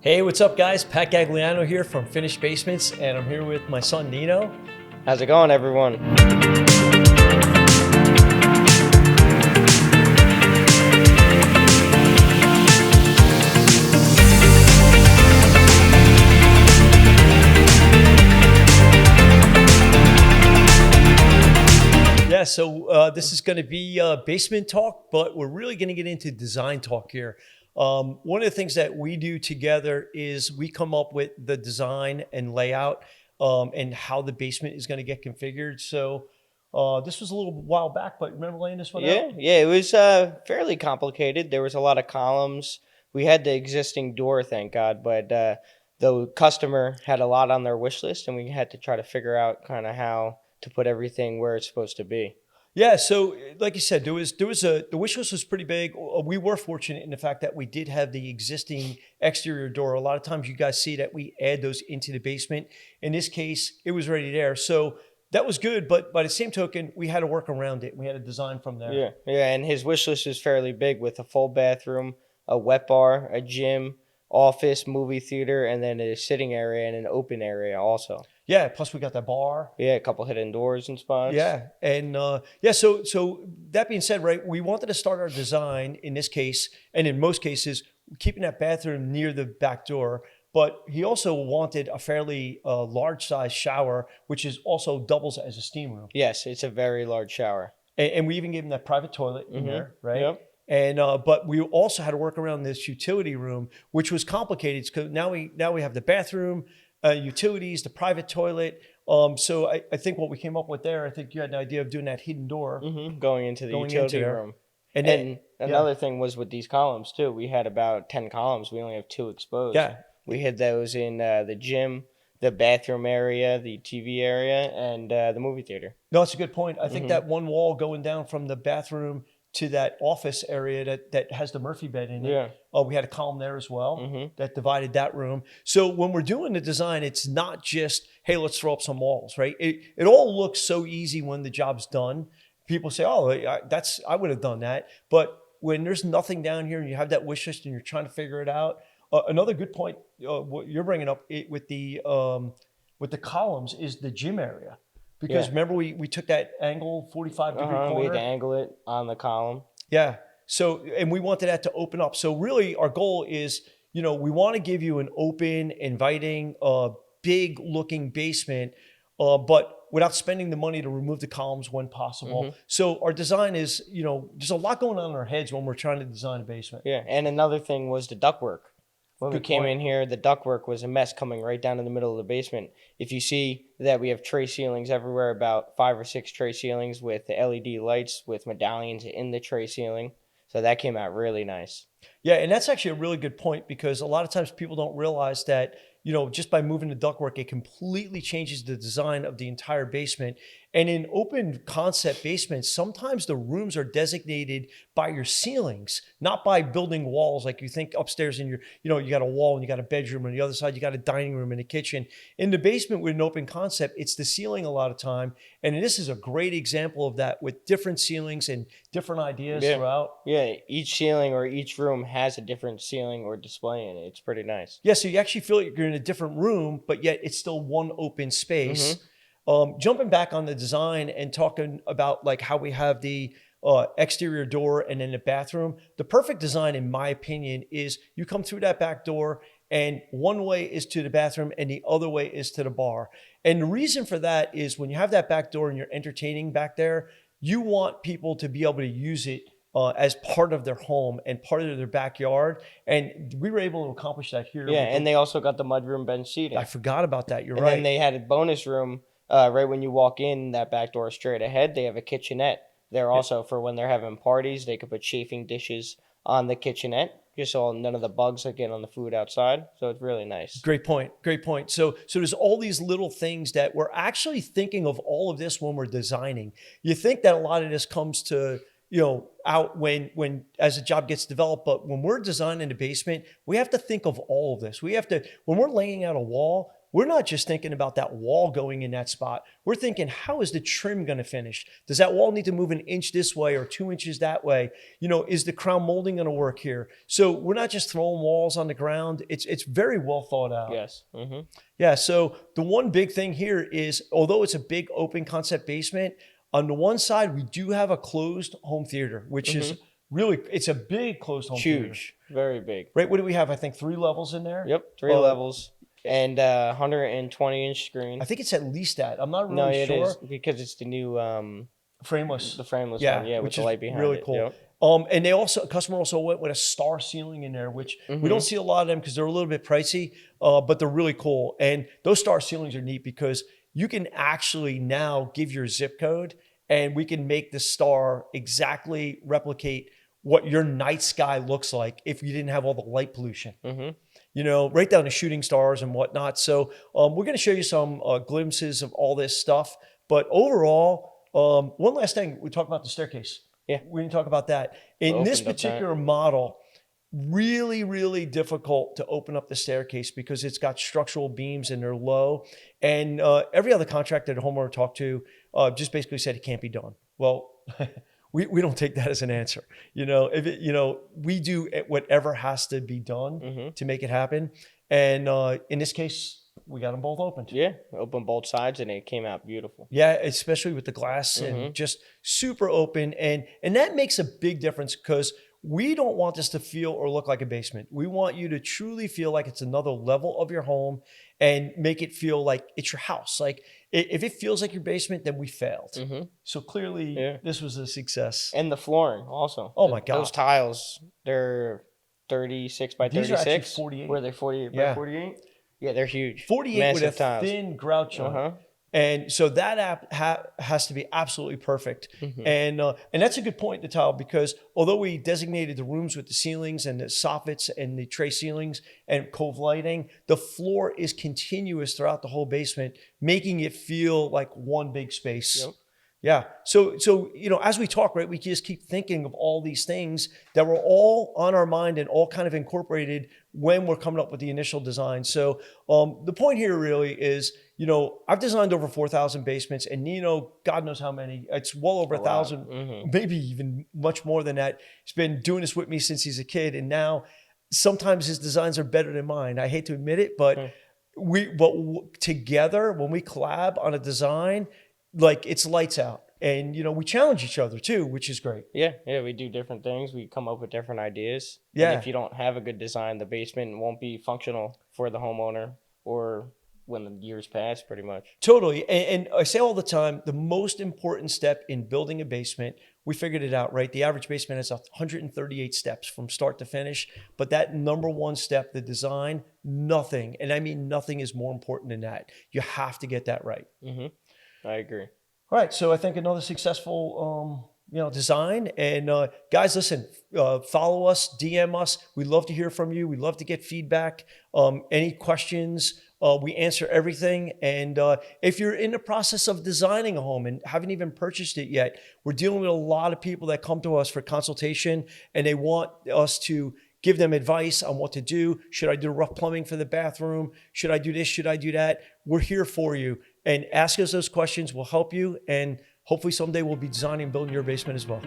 Hey, what's up, guys? Pat Gagliano here from Finished Basements, and I'm here with my son Nino. How's it going, everyone? Yeah, so this is going to be basement talk, but we're really going to get into design talk here. One of the things that we do together is we come up with the design and layout and how the basement is going to get configured. So this was a little while back, but remember laying this one out? Yeah, it was fairly complicated. There was a lot of columns. We had the existing door, thank God, but the customer had a lot on their wish list, and we had to try to figure out kind of how to put everything where it's supposed to be. Yeah, so like you said, the wish list was pretty big. We were fortunate in the fact that we did have the existing exterior door. A lot of times you guys see that we add those into the basement. In this case, it was already there. So that was good, but by the same token, we had to work around it. We had a design from there. Yeah, and his wish list is fairly big with a full bathroom, a wet bar, a gym, office, movie theater, and then a sitting area and an open area also. Yeah, plus we got that bar. Yeah, a couple hidden doors and spots. Yeah, and yeah. So that being said, right, we wanted to start our design in this case, and in most cases, keeping that bathroom near the back door. But he also wanted a fairly large size shower, which is also doubles as a steam room. Yes, it's a very large shower. And we even gave him that private toilet in there, right? Yep. And but we also had to work around this utility room, which was complicated because now we have the bathroom, utilities, the private toilet. So I think what we came up with there, I think you had an idea of doing that hidden door Going into the going utility into there. room. And And then another thing was with these columns too. We had about 10 columns. We only have 2 exposed. yeah, We hid those in the gym, the bathroom area, the TV area, and the movie theater. no, that's a good point. I think that one wall going down from the bathroom to that office area that has the Murphy bed in it. Yeah. We had a column there as well that divided that room. So when we're doing the design, it's not just, hey, let's throw up some walls, right? It all looks so easy when the job's done. People say, oh, I would have done that. But when there's nothing down here and you have that wish list and you're trying to figure it out, another good point what you're bringing up with the columns is the gym area. Because remember we took that angle 45-degree corner? We had to angle it on the column. Yeah. So, and we wanted that to open up. So really our goal is, we want to give you an open, inviting, big looking basement, but without spending the money to remove the columns when possible. So our design is, there's a lot going on in our heads when we're trying to design a basement. Yeah, and another thing was the ductwork. When we Good came point. in here, the ductwork was a mess coming right down in the middle of the basement. If you see that we have tray ceilings everywhere, about 5 or 6 tray ceilings with the LED lights with medallions in the tray ceiling. So that came out really nice. Yeah, and that's actually a really good point because a lot of times people don't realize that, just by moving the ductwork, it completely changes the design of the entire basement. And in open concept basements, sometimes the rooms are designated by your ceilings, not by building walls. Like you think upstairs in you got a wall and you got a bedroom, and on the other side, you got a dining room and a kitchen. In the basement with an open concept, it's the ceiling a lot of time. And this is a great example of that with different ceilings and different ideas throughout. Yeah, each ceiling or each room has a different ceiling or display in it. It's pretty nice. Yeah, so you actually feel like you're in a different room, but yet it's still one open space. Jumping back on the design and talking about like how we have the exterior door and then the bathroom, the perfect design, in my opinion, is you come through that back door and one way is to the bathroom and the other way is to the bar. And the reason for that is when you have that back door and you're entertaining back there, you want people to be able to use it as part of their home and part of their backyard. And we were able to accomplish that here. Yeah, and they also got the mudroom bench seating. I forgot about that. You're And right. then they had a bonus room right when you walk in that back door straight ahead. They have a kitchenette there also for when they're having parties. They could put chafing dishes on the kitchenette just so none of the bugs get on the food outside. So it's really nice. Great point. Great point. So there's all these little things that we're actually thinking of all of this when we're designing. You think that a lot of this comes to, out when as a job gets developed, but when we're designing the basement, we have to think of all of this. We have to, when we're laying out a wall, we're not just thinking about that wall going in that spot. We're thinking, how is the trim going to finish? Does that wall need to move an inch this way or 2 inches that way? You know, is the crown molding going to work here? So we're not just throwing walls on the ground. It's very well thought out. Yes. Mm-hmm. Yeah. So the one big thing here is, although it's a big open concept basement, on the one side, we do have a closed home theater, which is really, it's a big closed home theater. Huge. Very big. Right? What do we have? I think 3 levels in there. Yep. 3 levels and 120-inch screen. I think it's at least that. I'm not really No, it sure. is because it's the new Frameless. the frameless Yeah, one. Yeah, with which the is light behind really it. cool. Yep. And they also, customer also went with a star ceiling in there, which we don't see a lot of them because they're a little bit pricey, but they're really cool. And those star ceilings are neat because you can actually now give your zip code and we can make the star exactly replicate what your night sky looks like if you didn't have all the light pollution. You know, right down to shooting stars and whatnot. So we're going to show you some glimpses of all this stuff. But overall, one last thing, we talked about the staircase. Yeah. We didn't talk about that. In this Opened up that. particular model, really, really difficult to open up the staircase because it's got structural beams and they're low. And every other contractor the homeowner talked to just basically said it can't be done. Well, we don't take that as an answer. You know, if it, you know, we do whatever has to be done to make it happen. And in this case, we got them both opened. Yeah, open both sides and it came out beautiful. Yeah, especially with the glass and just super open. And that makes a big difference because we don't want this to feel or look like a basement. We want you to truly feel like it's another level of your home and make it feel like it's your house. Like if it feels like your basement, then we failed. So clearly this was a success. And the flooring also. Oh my God. Those tiles, they're 36 by These 36. are actually 48. Were they 48 Yeah. by 48? Yeah, they're huge. 48 Massive with a tiles. thin grout joint. And so that has to be absolutely perfect. And that's a good point, Natal, because although we designated the rooms with the ceilings and the soffits and the tray ceilings and cove lighting, the floor is continuous throughout the whole basement, making it feel like one big space. Yep. Yeah. So you know, as we talk, right, we just keep thinking of all these things that were all on our mind and all kind of incorporated when we're coming up with the initial design. So the point here really is, you know, I've designed over 4,000 basements, and Nino, God knows how many. It's well over 1,000, maybe even much more than that. He's been doing this with me since he's a kid, and now sometimes his designs are better than mine. I hate to admit it, but together when we collab on a design, like it's lights out. And, you know, we challenge each other too, which is great. Yeah, we do different things. We come up with different ideas. Yeah. And if you don't have a good design, the basement won't be functional for the homeowner or when the years pass, pretty much. Totally. And I say all the time, the most important step in building a basement, we figured it out, right? The average basement has 138 steps from start to finish. But that number one step, the design, nothing, and I mean nothing is more important than that. You have to get that right. I agree. All right, so I think another successful, you know, design. And guys, listen, follow us, DM us. We love to hear from you. We love to get feedback. Any questions? We answer everything. And if you're in the process of designing a home and haven't even purchased it yet, we're dealing with a lot of people that come to us for consultation, and they want us to give them advice on what to do. Should I do rough plumbing for the bathroom? Should I do this? Should I do that? We're here for you. And ask us those questions. We'll help you. And hopefully someday we'll be designing and building your basement as well.